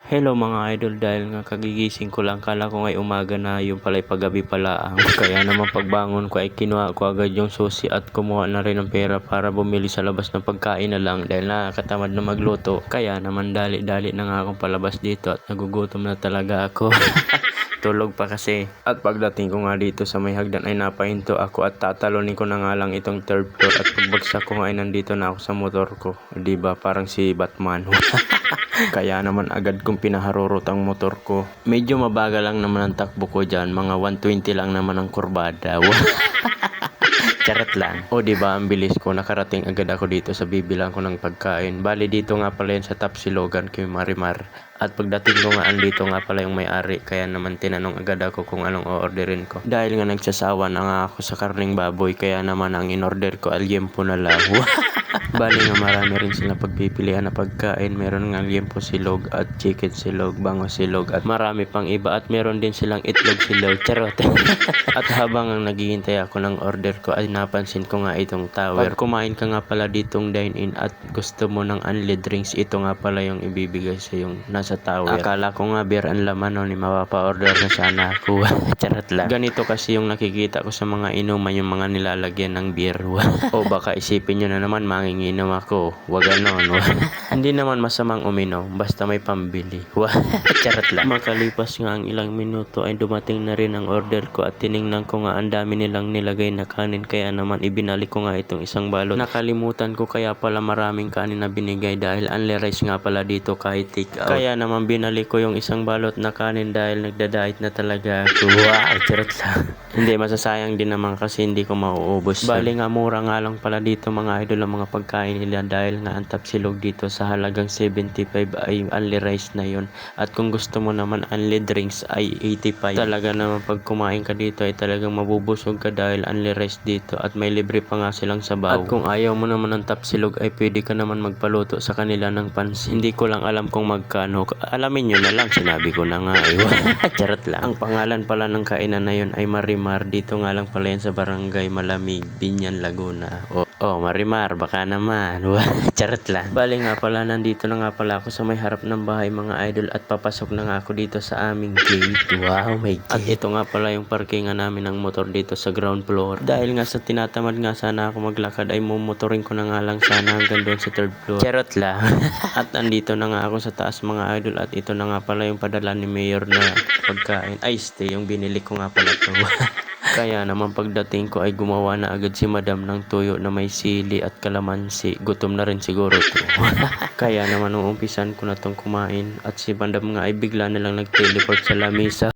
Hello mga idol, dahil nga kagigising ko lang, kala ko nga'y umaga na, yung pala'y paggabi pala ang kaya naman pagbangon ko ay kinuha ko agad yung susi at kumuha na rin ng pera para bumili sa labas ng pagkain na lang dahil nakakatamad na magluto. Kaya naman dali-dali na nga akong palabas dito at nagugutom na talaga ako. Tulog pa kasi. At pagdating ko nga dito sa may hagdan ay napahinto ako at tatalonin ko na nga lang itong third floor at pagbagsak ko nga ay nandito na ako sa motor ko. Diba parang si Batman. Kaya naman agad kong pinaharurot ang motor ko. Medyo mabagal lang naman ang takbo ko dyan. Mga 120 lang naman ang kurbada. Charot lang. O diba ang bilis ko. Nakarating agad ako dito sa bibilang ko ng pagkain. Bali dito nga pala yan sa Tapsilogan kay Marimar. At pagdating ko nga andito nga pala yung may-ari. Kaya naman tinanong agad ako kung anong o-orderin ko. Dahil nga nagsasawa na nga ako sa karning baboy. Kaya naman ang in-order ko alyempo na lang. Bali nga marami rin sila pagpipilian na pagkain. Meron nga liempo silog at chicken silog, bango silog at marami pang iba. At meron din silang itlog silog. Charot. At habang ang naghihintay ako ng order ko ay napansin ko nga itong tower. Pag kumain ka nga pala ditong dine-in at gusto mo ng unli drinks, ito nga pala yung ibibigay sa yung nasa tower. Akala ko nga beer ang laman nun, mapapa-order na sana ako. Charot lang. Ganito kasi yung nakikita ko sa mga inuman, yung mga nilalagyan ng beer. O baka isipin nyo na naman manginginom ako. Wag ganon. Hindi naman masamang uminom, basta may pambili. Charot lang. Makalipas nga ang ilang minuto ay dumating na rin ang order ko at tiningnan ko nga ang dami nilang nilagay na kanin, kaya naman ibinalik ko nga itong isang balot. Nakalimutan ko kaya pala maraming kanin na binigay dahil unli rice nga pala dito kahit take out. Kaya naman binalik ko yung isang balot na kanin dahil nagda-diet na talaga ako. Wow, charot lang. Hindi, masasayang din naman kasi hindi ko mauubos. Bali nga mura nga lang pala dito mga idol ang mga pagkain nila dahil nga ang Tapsilog dito sa halagang 75 ay unli rice na yun. At kung gusto mo naman unli drinks ay 85. Talaga naman pag kumain ka dito ay talagang mabubusog ka dahil unli rice dito at may libre pa nga silang sabaw. At kung ayaw mo naman ng Tapsilog ay pwede ka naman magpaluto sa kanila ng pansit. Hindi ko lang alam kung magkano. Alamin nyo na lang, sinabi ko na nga. Charot lang. Ang pangalan pala ng kainan na yun ay Marimar. Dito nga lang pala yan sa Barangay Malamig, Binyan, Laguna. Oh, Marimar, baka naman. Charot lang. Bali nga pala, nandito na nga pala ako sa may harap ng bahay mga idol at papasok na nga ako dito sa aming gate. Wow, my God. At ito nga pala yung parkingan namin ng motor dito sa ground floor. Dahil nga sa tinatamad nga sana ako maglakad ay mumotorin ko na nga lang sana hanggang doon sa third floor. Charot lang. At andito na nga ako sa taas mga idol at ito na nga pala yung padala ni Mayor na pagkain. Ay, stay, yung binili ko nga pala to. Kaya naman pagdating ko ay gumawa na agad si Madam ng tuyo na may sili at kalamansi. Gutom na rin siguro to. Kaya naman nung umpisan ko na tong kumain at si Madam nga ay bigla na lang nag-teleport sa lamesa.